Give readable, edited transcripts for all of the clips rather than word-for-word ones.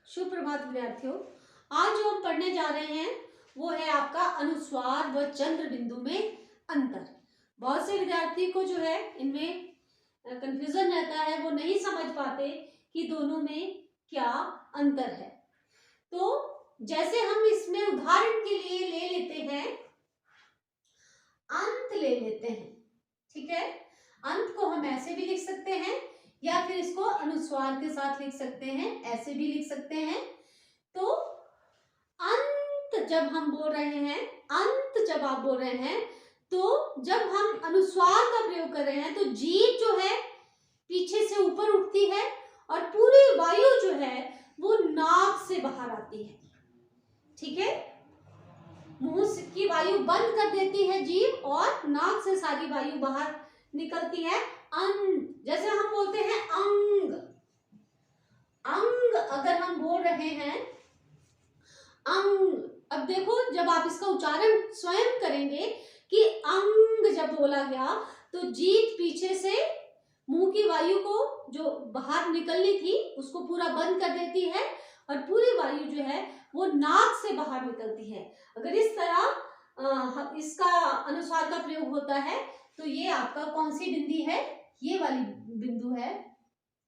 सुप्रभात विद्यार्थियों। आज जो हम पढ़ने जा रहे हैं वो है आपका अनुस्वार व चंद्र बिंदु में अंतर। बहुत से विद्यार्थी को जो है इनमें कंफ्यूजन रहता है, वो नहीं समझ पाते कि दोनों में क्या अंतर है। तो जैसे हम इसमें उदाहरण के लिए ले लेते हैं, अंत ले लेते हैं, ठीक है। अंत को हम ऐसे भी लिख सकते हैं या फिर इसको अनुस्वार के साथ लिख सकते हैं, ऐसे भी लिख सकते हैं। तो अंत जब हम बोल रहे हैं, अंत जब आप बोल रहे हैं, तो जब हम अनुस्वार का प्रयोग कर रहे हैं तो जीभ जो है पीछे से ऊपर उठती है और पूरी वायु जो है वो नाक से बाहर आती है, ठीक है। मुंह की वायु बंद कर देती है जीभ और नाक से सारी वायु बाहर निकलती है। अंग, जैसे हम बोलते हैं अंग, अंग अगर हम बोल रहे हैं अंग, अब देखो जब आप इसका उच्चारण स्वयं करेंगे कि अंग जब बोला गया तो जीभ पीछे से मुंह की वायु को जो बाहर निकलनी थी उसको पूरा बंद कर देती है और पूरी वायु जो है वो नाक से बाहर निकलती है। अगर इस तरह इसका अनुस्वार का प्रयोग होता है तो ये आपका कौन सी बिंदी है? ये वाली बिंदु है,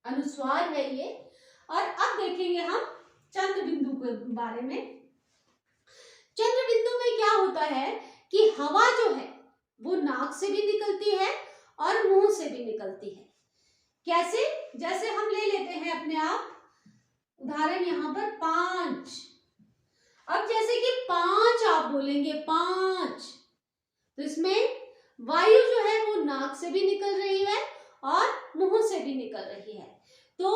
अनुस्वार है ये। और अब देखेंगे हम चंद्र बिंदु के बारे में। चंद्र बिंदु में क्या होता है कि हवा जो है वो नाक से भी निकलती है और मुंह से भी निकलती है। कैसे? जैसे हम ले लेते हैं अपने आप उदाहरण यहाँ पर 5। अब जैसे कि 5 आप बोलेंगे, 5, तो इसमें वायु जो है वो नाक से भी निकल रही है और मुंह से भी निकल रही है। तो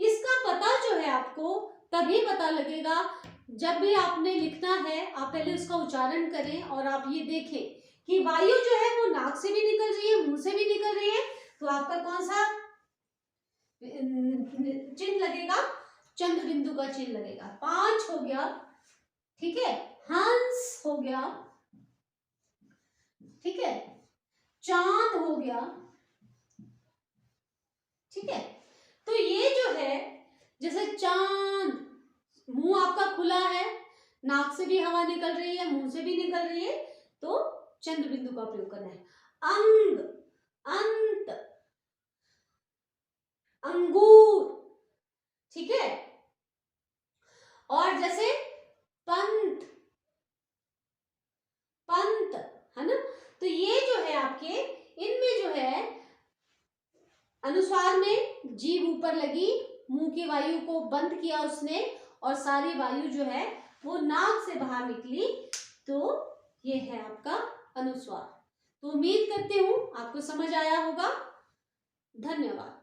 इसका पता जो है आपको तभी पता लगेगा जब भी आपने लिखना है, आप पहले उसका उच्चारण करें और आप ये देखें कि वायु जो है वो नाक से भी निकल रही है, मुंह से भी निकल रही है। तो आपका कौन सा चिन्ह लगेगा? चंद्र बिंदु का चिन्ह लगेगा। 5 हो गया, ठीक है। हंस हो गया, ठीक है। चांद हो गया, ठीक है। तो ये जो है जैसे चांद, मुंह आपका खुला है, नाक से भी हवा निकल रही है, मुंह से भी निकल रही है, तो चंद्र बिंदु का प्रयोग करना है। अंग, अंत, अंगूर, ठीक है। और जैसे पंत, पंत, है ना। तो ये जो है आपके, इनमें जो है अनुस्वार में जीभ ऊपर लगी, मुंह की वायु को बंद किया उसने और सारी वायु जो है वो नाक से बाहर निकली, तो ये है आपका अनुस्वार। तो उम्मीद करती हूं आपको समझ आया होगा। धन्यवाद।